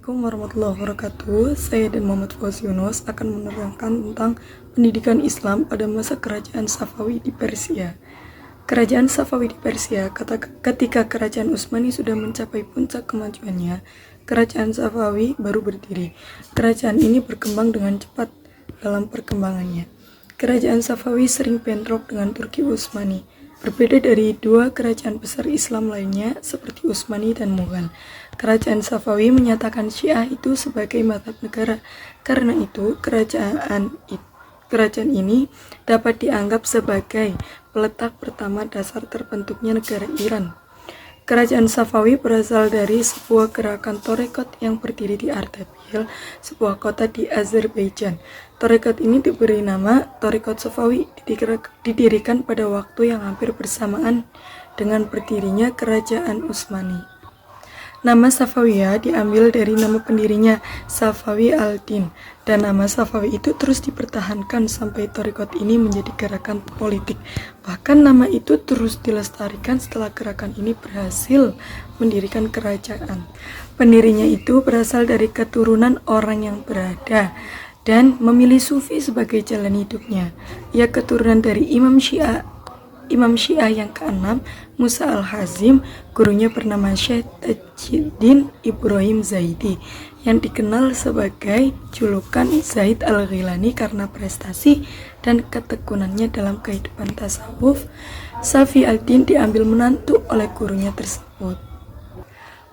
Assalamualaikum warahmatullahi wabarakatuh. Saya dan Muhammad Fauzi Yunus akan menerangkan tentang pendidikan Islam pada masa kerajaan Safawi di Persia. Kerajaan Safawi di Persia, ketika kerajaan Utsmani sudah mencapai puncak kemajuannya, kerajaan Safawi baru berdiri. Kerajaan ini berkembang dengan cepat dalam perkembangannya. Kerajaan Safawi sering bentrok dengan Turki Utsmani. Berbeda dari dua kerajaan besar Islam lainnya seperti Utsmani dan Mughal, kerajaan Safawi menyatakan Syiah itu sebagai mazhab negara. Karena itu, kerajaan ini dapat dianggap sebagai peletak pertama dasar terbentuknya negara Iran. Kerajaan Safawi berasal dari sebuah gerakan Torekot yang berdiri di Ardabil, sebuah kota di Azerbaijan. Torekot ini diberi nama Torekot Safawi, didirikan pada waktu yang hampir bersamaan dengan berdirinya kerajaan Utsmani. Nama Safawiyah diambil dari nama pendirinya, Safawi al-Din, dan nama Safawi itu terus dipertahankan sampai Torekot ini menjadi gerakan politik. Bahkan nama itu terus dilestarikan setelah gerakan ini berhasil mendirikan kerajaan. Pendirinya itu berasal dari keturunan orang yang berada dan memilih sufi sebagai jalan hidupnya. Ia keturunan dari Imam Syiah yang keenam, Musa al-Hazim. Gurunya bernama Syekh Tajuddin Ibrahim Zaidi, yang dikenal sebagai julukan Zaid al-Ghilani karena prestasi dan ketekunannya dalam kehidupan tasawuf. Safi al-Din diambil menantu oleh gurunya tersebut.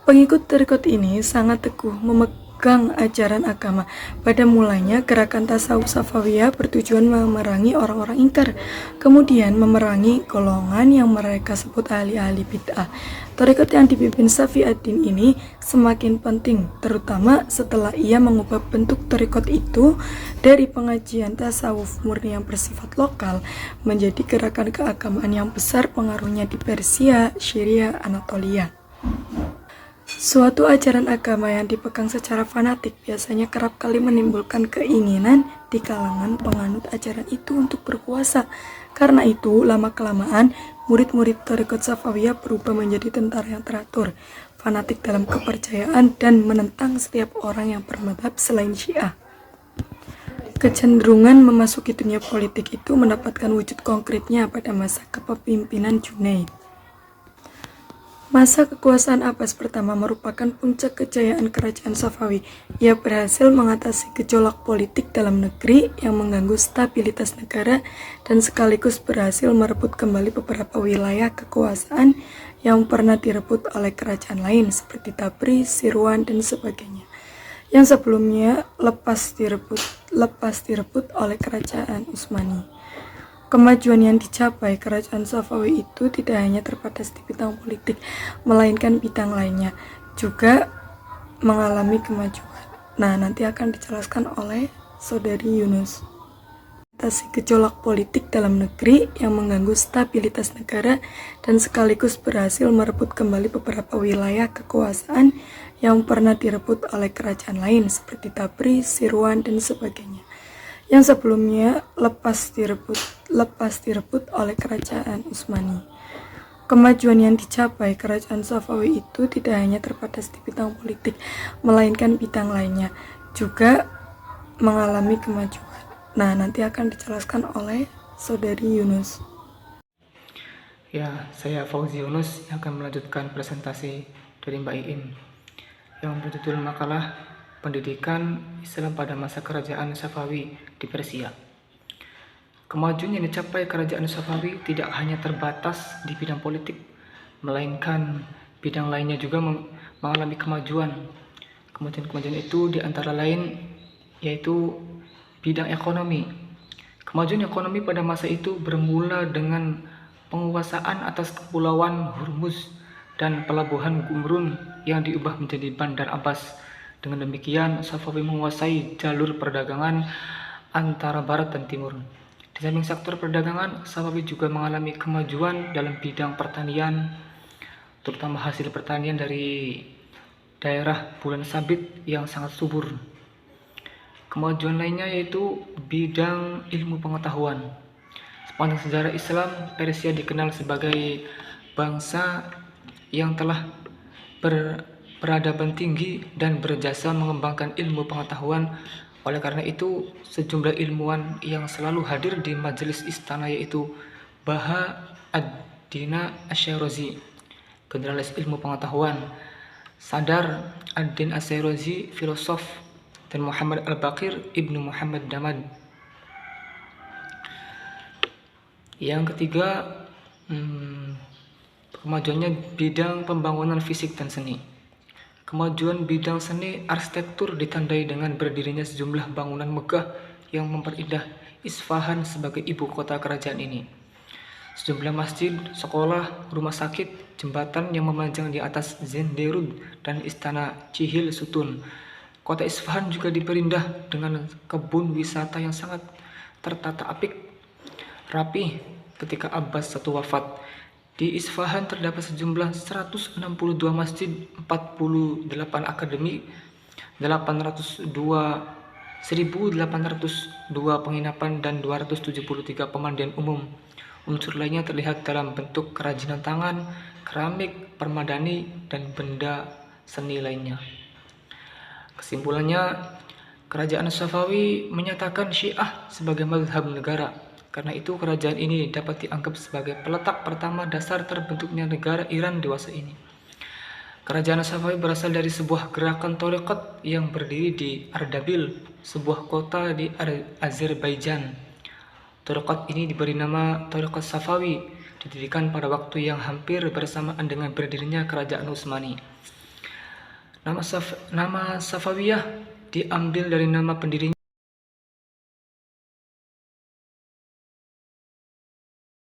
Pengikut tarekat ini sangat teguh memegang ajaran agama. Pada mulanya, gerakan tasawuf Safawiyah bertujuan memerangi orang-orang ingkar, kemudian memerangi golongan yang mereka sebut ahli-ahli bid'ah. Tarekat yang dipimpin Safi ad-Din ini semakin penting, terutama setelah ia mengubah bentuk tarekat itu dari pengajian tasawuf murni yang bersifat lokal menjadi gerakan keagamaan yang besar pengaruhnya di Persia, Syria, Anatolia. Suatu ajaran agama yang dipegang secara fanatik biasanya kerap kali menimbulkan keinginan di kalangan penganut ajaran itu untuk berkuasa. Karena itu, lama-kelamaan, murid-murid tarekat Safawiyah berubah menjadi tentara yang teratur, fanatik dalam kepercayaan, dan menentang setiap orang yang bermadhab selain Syiah. Kecenderungan memasuki dunia politik itu mendapatkan wujud konkretnya pada masa kepemimpinan Junaid. Masa kekuasaan Abbas pertama merupakan puncak kejayaan kerajaan Safawi. Ia berhasil mengatasi gejolak politik dalam negeri yang mengganggu stabilitas negara dan sekaligus berhasil merebut kembali beberapa wilayah kekuasaan yang pernah direbut oleh kerajaan lain seperti Tabriz, Sirwan, dan sebagainya, yang sebelumnya lepas direbut oleh kerajaan Utsmani. Kemajuan yang dicapai kerajaan Safawi itu tidak hanya terbatas di bidang politik, melainkan bidang lainnya juga mengalami kemajuan. Nanti akan dijelaskan oleh Saudari Yunus. Atasi gejolak politik dalam negeri yang mengganggu stabilitas negara dan sekaligus berhasil merebut kembali beberapa wilayah kekuasaan yang pernah direbut oleh kerajaan lain seperti Tabriz, Sirwan, dan sebagainya, yang sebelumnya lepas direbut oleh kerajaan Utsmani. Kemajuan yang dicapai kerajaan Safawi itu tidak hanya terbatas di bidang politik, melainkan bidang lainnya juga mengalami kemajuan. Nanti akan dijelaskan oleh Saudari Yunus. Ya, saya Fauzi Yunus yang akan melanjutkan presentasi dari Mbak Iin yang berjudul makalah Pendidikan Islam pada masa kerajaan Safawi di Persia. Kemajuan yang dicapai kerajaan Safawi tidak hanya terbatas di bidang politik, melainkan bidang lainnya juga mengalami kemajuan. Kemajuan itu diantara lain yaitu bidang ekonomi. Kemajuan ekonomi pada masa itu bermula dengan penguasaan atas kepulauan Hormuz dan pelabuhan Gumrun yang diubah menjadi Bandar Abbas. Dengan demikian, Safawi menguasai jalur perdagangan antara barat dan timur. Di samping sektor perdagangan, Safawi juga mengalami kemajuan dalam bidang pertanian, terutama hasil pertanian dari daerah Bulan Sabit yang sangat subur. Kemajuan lainnya yaitu bidang ilmu pengetahuan. Sepanjang sejarah Islam, Persia dikenal sebagai bangsa yang telah peradaban tinggi dan berjasa mengembangkan ilmu pengetahuan. Oleh karena itu, sejumlah ilmuwan yang selalu hadir di majelis istana yaitu Baha ad-Dina Asy-Syirazi, generalis ilmu pengetahuan, Sadar ad-Din Asy-Syirazi, filosof, dan Muhammad al-Baqir ibnu Muhammad Damad. Yang ketiga, kemajuannya bidang pembangunan fisik dan seni. Kemajuan bidang seni arsitektur ditandai dengan berdirinya sejumlah bangunan megah yang memperindah Isfahan sebagai ibu kota kerajaan ini. Sejumlah masjid, sekolah, rumah sakit, jembatan yang memanjang di atas Zenderud dan istana Cihil Sutun. Kota Isfahan juga diperindah dengan kebun wisata yang sangat tertata apik, rapi ketika Abbas I wafat. Di Isfahan terdapat sejumlah 162 masjid, 48 akademi, 1.802 penginapan, dan 273 pemandian umum. Unsur lainnya terlihat dalam bentuk kerajinan tangan, keramik, permadani, dan benda seni lainnya. Kesimpulannya, kerajaan Safawi menyatakan Syiah sebagai mazhab negara. Karena itu, kerajaan ini dapat dianggap sebagai peletak pertama dasar terbentuknya negara Iran dewasa ini. Kerajaan Safawi berasal dari sebuah gerakan tarekat yang berdiri di Ardabil, sebuah kota di Azerbaijan. Tarekat ini diberi nama Tarekat Safawi, didirikan pada waktu yang hampir bersamaan dengan berdirinya kerajaan Utsmani. Nama Safawiyah diambil dari nama pendirinya